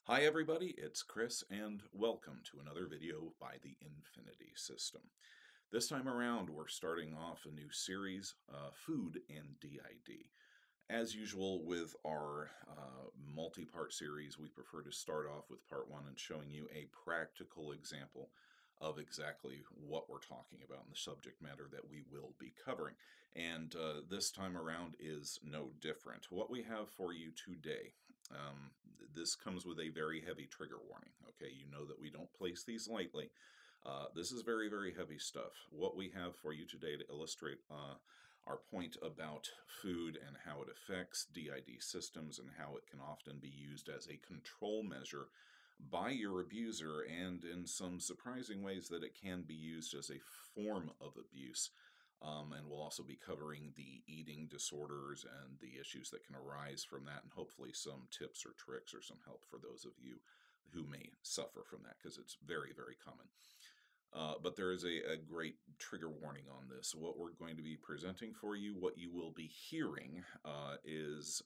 Hi everybody, it's Chris and welcome to another video by the Infinity System. This time around we're starting off a new series, Food and DID. As usual with our multi-part series, we prefer to start off with part one and showing you a practical example of exactly what we're talking about and the subject matter that we will be covering. And this time around is no different. What we have for you today, this comes with a very heavy trigger warning. Okay, you know that we don't place these lightly. This is very, very heavy stuff. What we have for you today to illustrate our point about food and how it affects DID systems and how it can often be used as a control measure by your abuser, and in some surprising ways that it can be used as a form of abuse. And we'll also be covering the eating disorders and the issues that can arise from that, and hopefully some tips or tricks or some help for those of you who may suffer from that, because it's very, very common. But there is a great trigger warning on this. What we're going to be presenting for you, what you will be hearing, is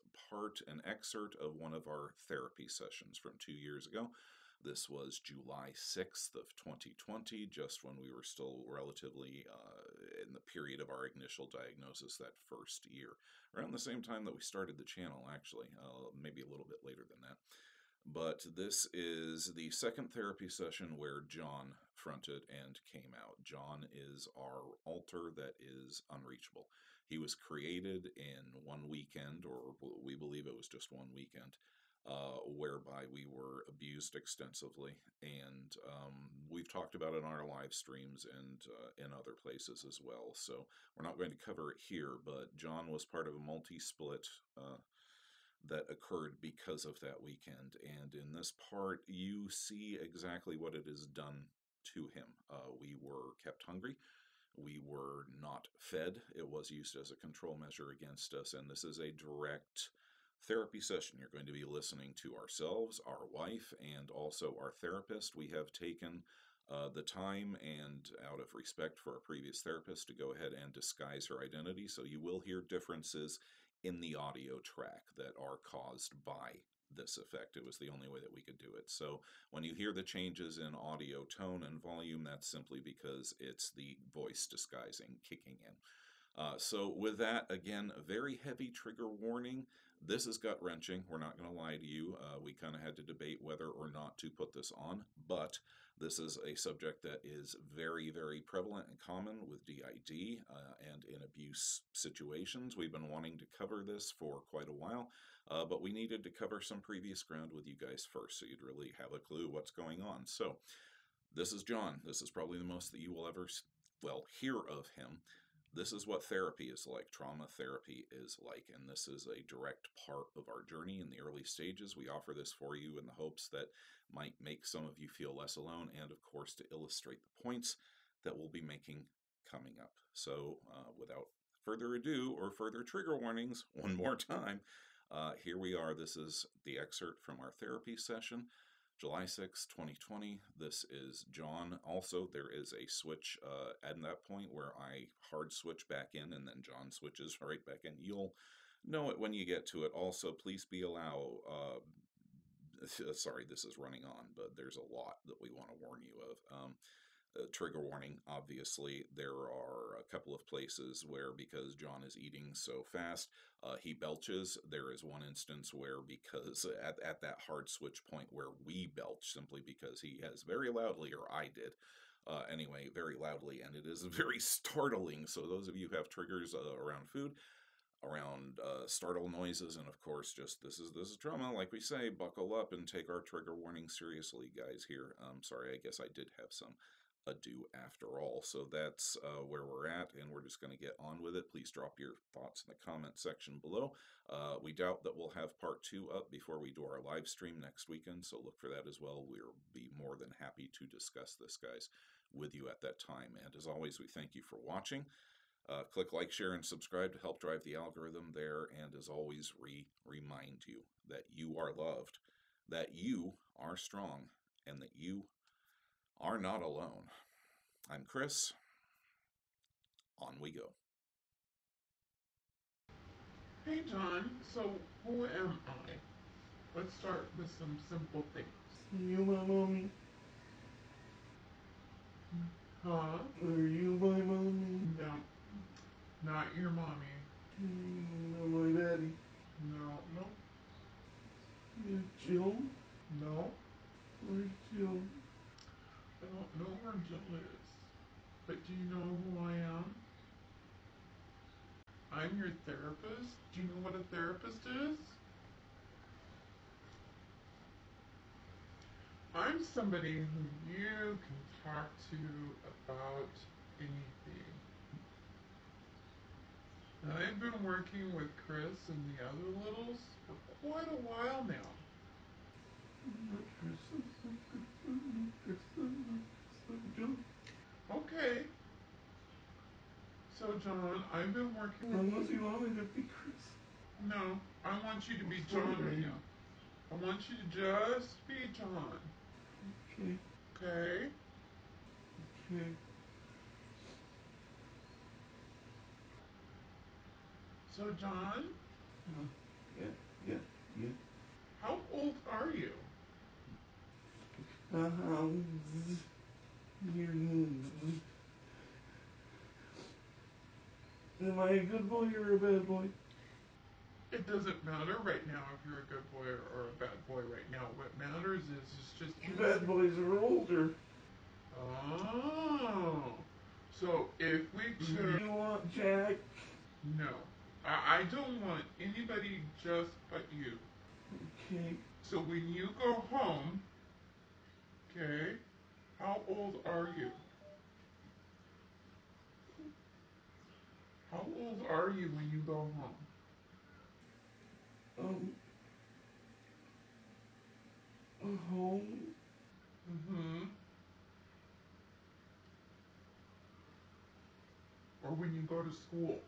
an excerpt of one of our therapy sessions from 2 years ago. This was July 6th of 2020, just when we were still relatively in the period of our initial diagnosis that first year. Around the same time that we started the channel, actually, maybe a little bit later than that. But this is the second therapy session where John fronted and came out. John is our alter that is unreachable. He was created in one weekend, or we believe it was just one weekend, whereby we were abused extensively. And we've talked about it on our live streams and in other places as well. So we're not going to cover it here, but John was part of a multi-split that occurred because of that weekend. And in this part, you see exactly what it has done to him. We were kept hungry. We were not fed. It was used as a control measure against us. And this is a direct therapy session. You're going to be listening to ourselves, our wife, and also our therapist. We have taken the time, and out of respect for our previous therapist, to go ahead and disguise her identity. So you will hear differences in the audio track that are caused by this effect. It was the only way that we could do it. So when you hear the changes in audio tone and volume, that's simply because it's the voice disguising kicking in. So with that, again, a very heavy trigger warning. This is gut-wrenching. We're not going to lie to you. We kind of had to debate whether or not to put this on, but this is a subject that is very, very prevalent and common with DID and in abuse situations. We've been wanting to cover this for quite a while, but we needed to cover some previous ground with you guys first, so you'd really have a clue what's going on. So this is John. This is probably the most that you will ever, hear of him. This is what therapy is like, trauma therapy is like, and this is a direct part of our journey in the early stages. We offer this for you in the hopes that might make some of you feel less alone, and of course to illustrate the points that we'll be making coming up. So without further ado or further trigger warnings, one more time, here we are. This is the excerpt from our therapy session. July 6, 2020. This is John. Also, there is a switch at that point where I hard switch back in and then John switches right back in. You'll know it when you get to it. Also, please be sorry, this is running on, but there's a lot that we want to warn you of. Trigger warning, obviously, there are a couple of places where, because John is eating so fast, he belches. There is one instance where, because at that hard switch point where we belch, simply because he has very loudly, or I did, anyway, very loudly, and it is very startling. So those of you who have triggers around food, around startle noises, and of course, just this is trauma, like we say, buckle up and take our trigger warning seriously, guys. Here, sorry, I guess I did have some ado after all. So that's where we're at, and we're just going to get on with it. Please drop your thoughts in the comment section below. We doubt that we'll have part 2 up before we do our live stream next weekend, so look for that as well. We'll be more than happy to discuss this, guys, with you at that time. And as always, we thank you for watching. Click like, share, and subscribe to help drive the algorithm there. And as always, remind you that you are loved, that you are strong, and that you are not alone. I'm Chris. On we go. Hey John, so who am I? Let's start with some simple things. You my mommy? Huh? Are you my mommy? No. Not your mommy. No, my daddy. No. No. You Jill? No. Where's Jill? I don't know where Jill is. But do you know who I am? I'm your therapist. Do you know what a therapist is? I'm somebody who you can talk to about anything. And I've been working with Chris and the other littles for quite a while now. Okay. So, John, I've been working. Unless you want me to be Chris. No, I want you to be John right now. I want you to just be John. Okay. Okay? Okay. So, John, Yeah. how old are you? Am I a good boy or a bad boy? It doesn't matter right now if you're a good boy or a bad boy right now. What matters is it's just... Bad boys are older. Oh. So, if we took... You want Jack? No. I don't want anybody just but you. Okay. So when you go home, okay, how old are you? How old are you when you go home? Home? Mm-hmm. Or when you go to school?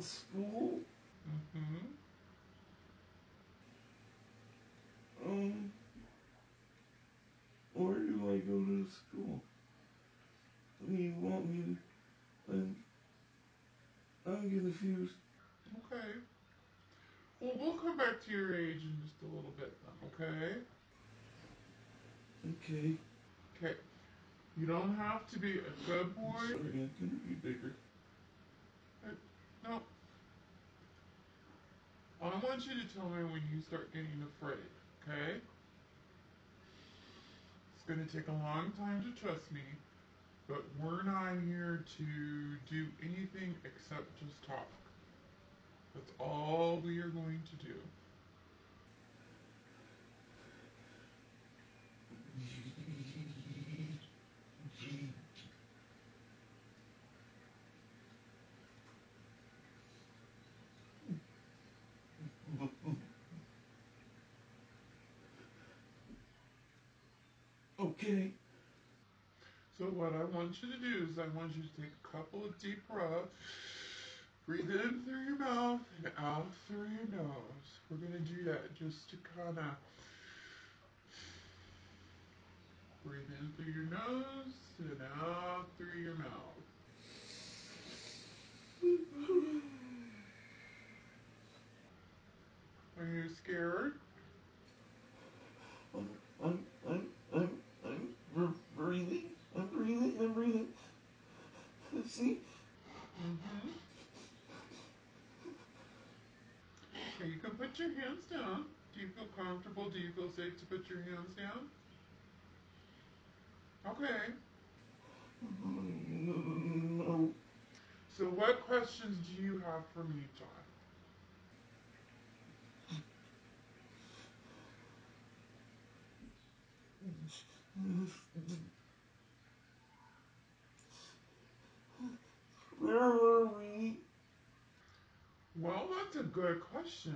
School? Mm-hmm. Where do I go to school? You want me to... I'm confused. Okay. Well, we'll come back to your age in just a little bit then, okay? Okay. Okay. You don't have to be a good boy. Sorry, I'm gonna be bigger. No. I want you to tell me when you start getting afraid, okay? It's going to take a long time to trust me, but we're not here to do anything except just talk. That's all we are going to do. Okay. So what I want you to do is I want you to take a couple of deep breaths. Breathe in through your mouth and out through your nose. We're going to do that just to kind of breathe in through your nose and out through your mouth. Are you scared? I'm breathing. I'm breathing. See? Mm-hmm. Okay, you can put your hands down. Do you feel comfortable? Do you feel safe to put your hands down? Okay. No. So what questions do you have for me, John? Where are we? Well, that's a good question.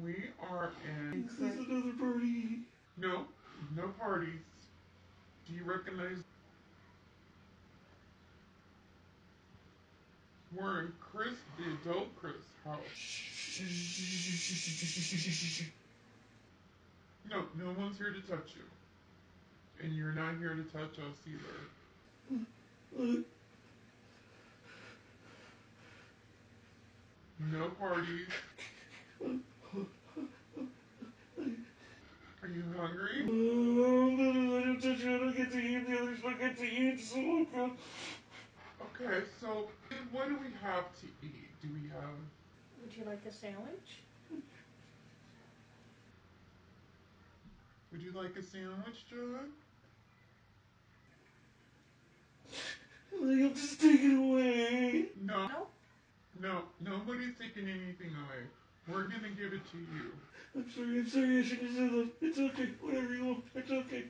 We are in... Is this another party? No, no parties. Do you recognize... We're in Chris, the adult Chris house. No, no one's here to touch you. And you're not here to touch us either. No parties. Are you hungry? I don't get to eat the others, but I get to eat so good. Okay, so what do we have to eat? Do we have... Would you like a sandwich? Would you like a sandwich, John? I'll just take it away. No. No? No, nobody's taking anything away. We're gonna give it to you. I'm sorry, I shouldn't have said that. It's okay, whatever you want, it's okay.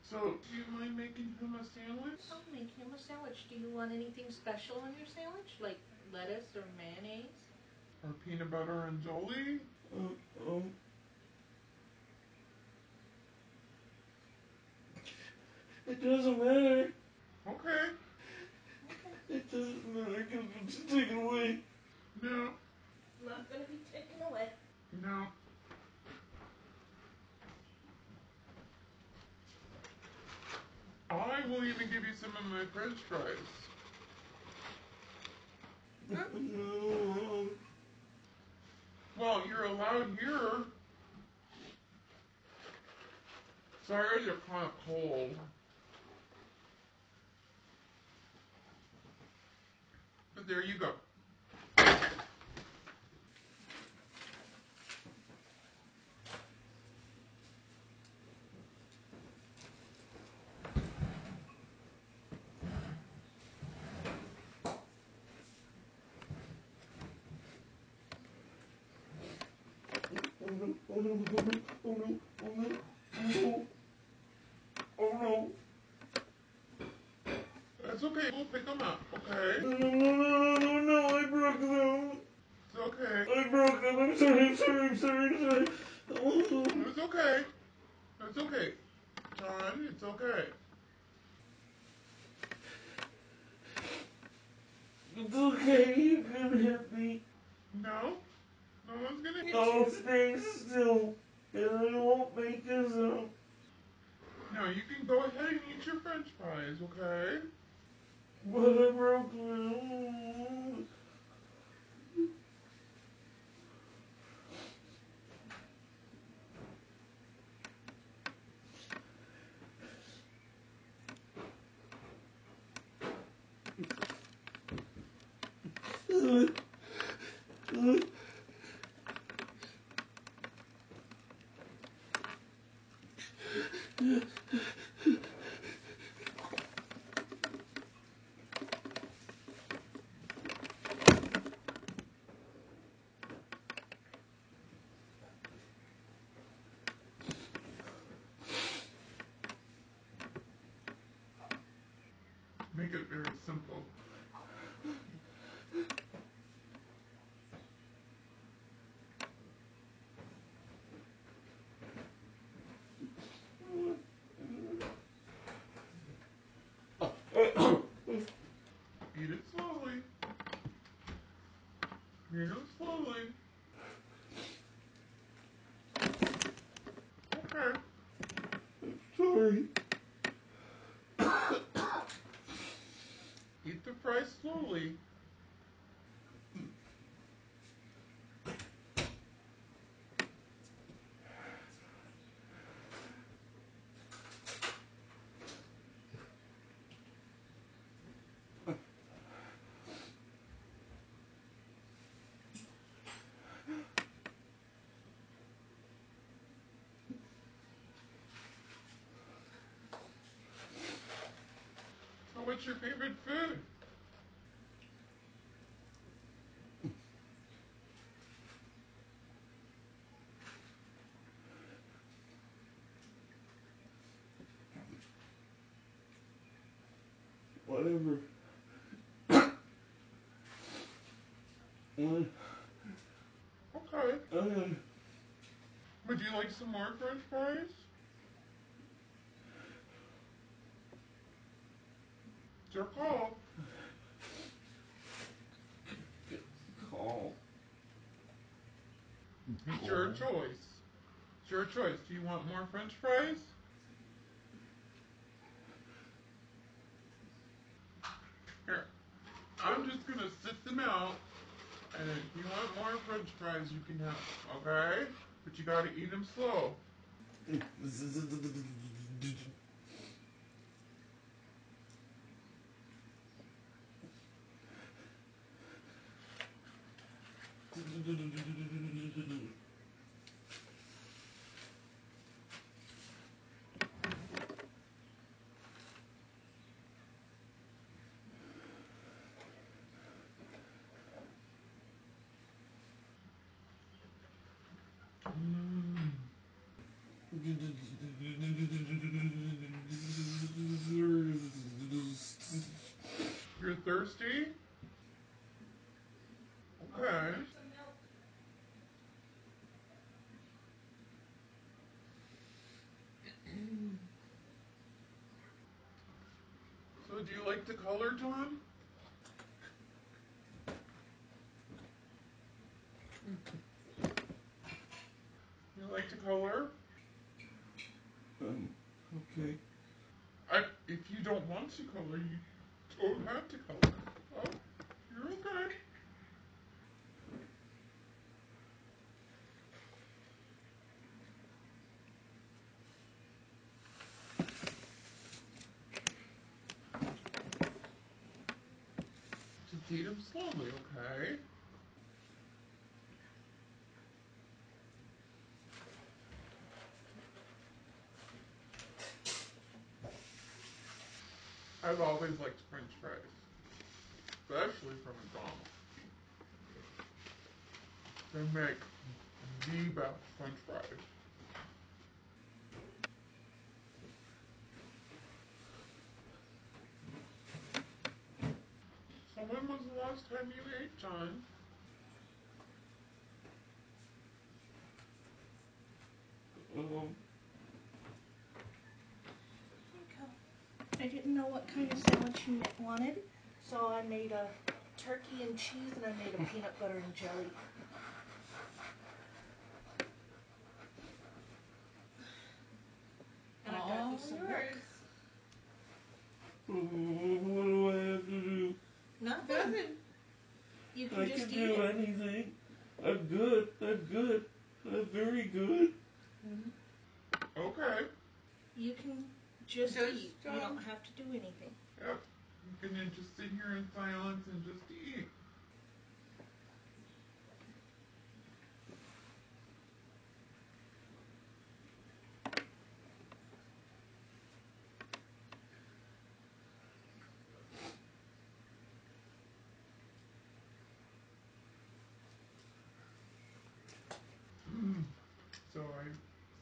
So, do you mind making him a sandwich? I'll make him a sandwich. Do you want anything special on your sandwich? Like lettuce or mayonnaise? Or peanut butter and jelly? It doesn't matter. Okay. It doesn't matter, because just take it away. No. Not gonna be taken away. No. I will even give you some of my French fries. No. Well, you're allowed here. Sorry, you're kind of cold. But there you go. Oh no. That's okay. We'll pick them up, okay? No, I broke them. It's okay. I broke them. I'm sorry. Oh. It's okay. It's okay. John, it's okay. It's okay, you can hit me. No? No one's gonna hit I'll you. stay still, and I won't make a sound. No, you can go ahead and eat your French fries, okay? But I broke them. Make it very simple. Eat it slowly. Eat it slowly. Okay. Sorry. Eat the fries slowly. So what's your favorite food? Whatever. Okay. Would you like some more French fries? It's your call. Call. It's your choice. It's your choice. Do you want more French fries? Here. I'm just gonna sit them out, and if you want more French fries, you can have, okay? but you gotta eat them slow. You're thirsty? Okay. Some milk. So do you like to color, John? You like to color? Okay. If you don't want to color, you don't have to color. Oh, you're okay. Just eat them slowly, okay? I've always liked French fries, especially from McDonald's. They make the best French fries. So when was the last time you ate, John? I didn't know what kind of sandwich you wanted, so I made a turkey and cheese, and I made a peanut butter and jelly. And I got you some milk. What do I have to do? Nothing. You can I just can eat do it. anything. I'm good. I'm good. I'm very good. Okay. You can just Just, eat. You don't have to do anything. Yep. You can just sit here in silence and just eat.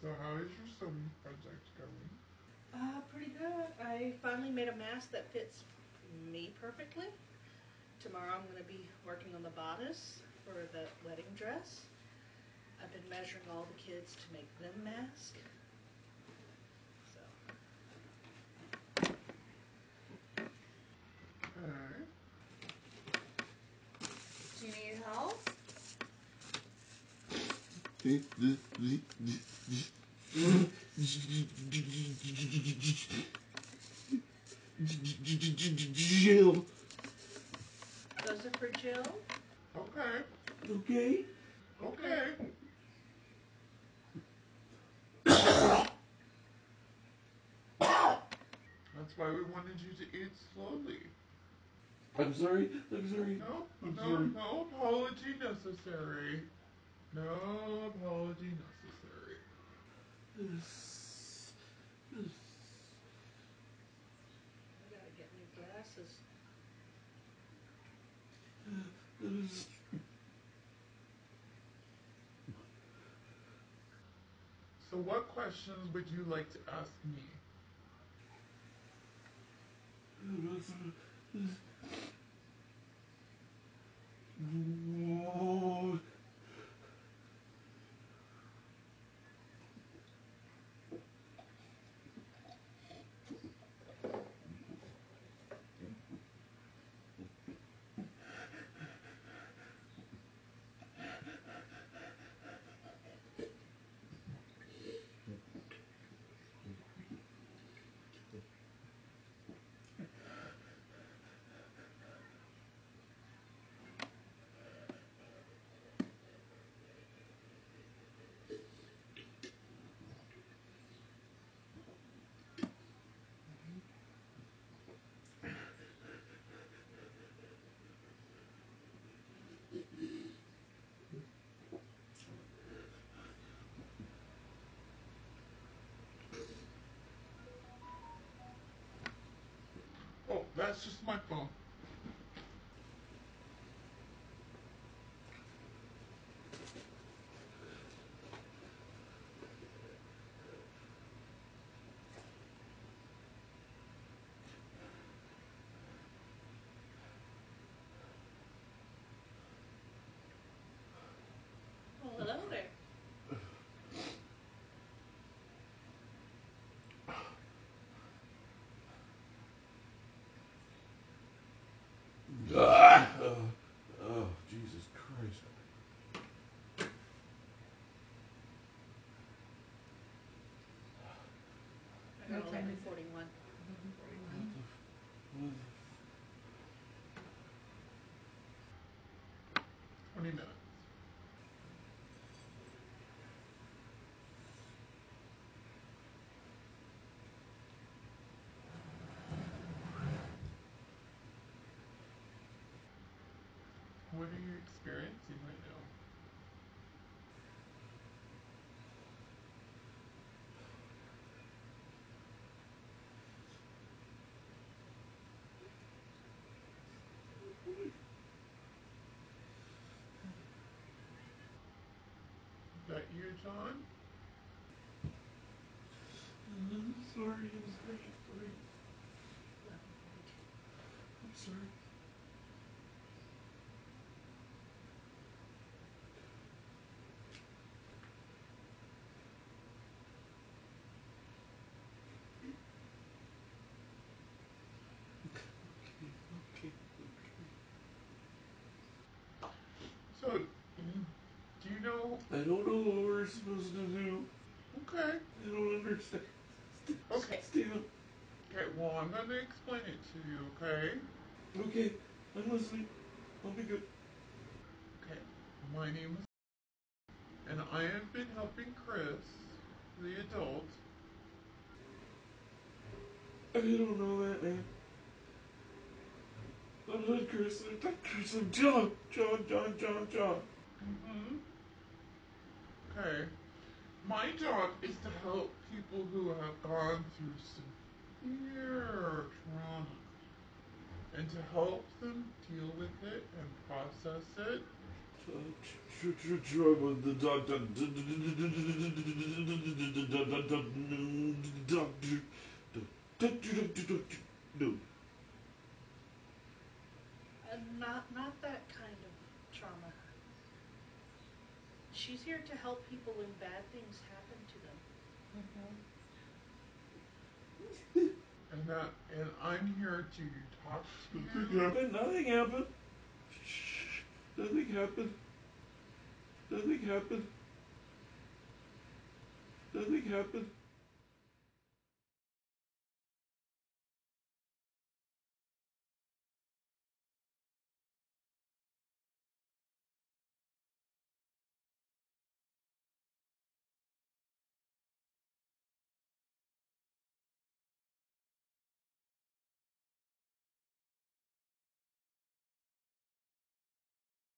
So how is your sewing project going? Pretty good. I finally made a mask that fits me perfectly. Tomorrow I'm going to be working on the bodice for the wedding dress. I've been measuring all the kids to make them masks. So. Okay. Do you need help? Jill. Those are for Jill. Okay. Okay. Okay. That's why we wanted you to eat slowly. I'm sorry. I'm sorry. No, I'm no, sorry. no apology necessary. No apology necessary. I gotta get new glasses. So what questions would you like to ask me? that's just my phone. Well, hello there. Oh, Jesus Christ. I got What time is it? 11:41. 11:41. 20 minutes. What are you experiencing right now? Is that you, John? I'm sorry, I'm sorry. 11:42. I'm sorry. Okay. So, do you know? I don't know what we're supposed to do. Okay. I don't understand. Okay. Stay up. Okay, well, I'm going to explain it to you, okay? Okay, I'm listening. I'll be good. Okay. My name is... And I have been helping Chris, the adult. I don't know that, man. I'm not Chris. I'm not Chris. I'm John. John. Mm-hmm. Okay. My job is to help people who have gone through severe trauma and to help them deal with it and process it. Trouble. The doctor. No. Not that kind of trauma. She's here to help people when bad things happen to them. And I'm here to talk to Nothing you. happened. Nothing happened. Shh. Nothing happened. Nothing happened. Nothing happened.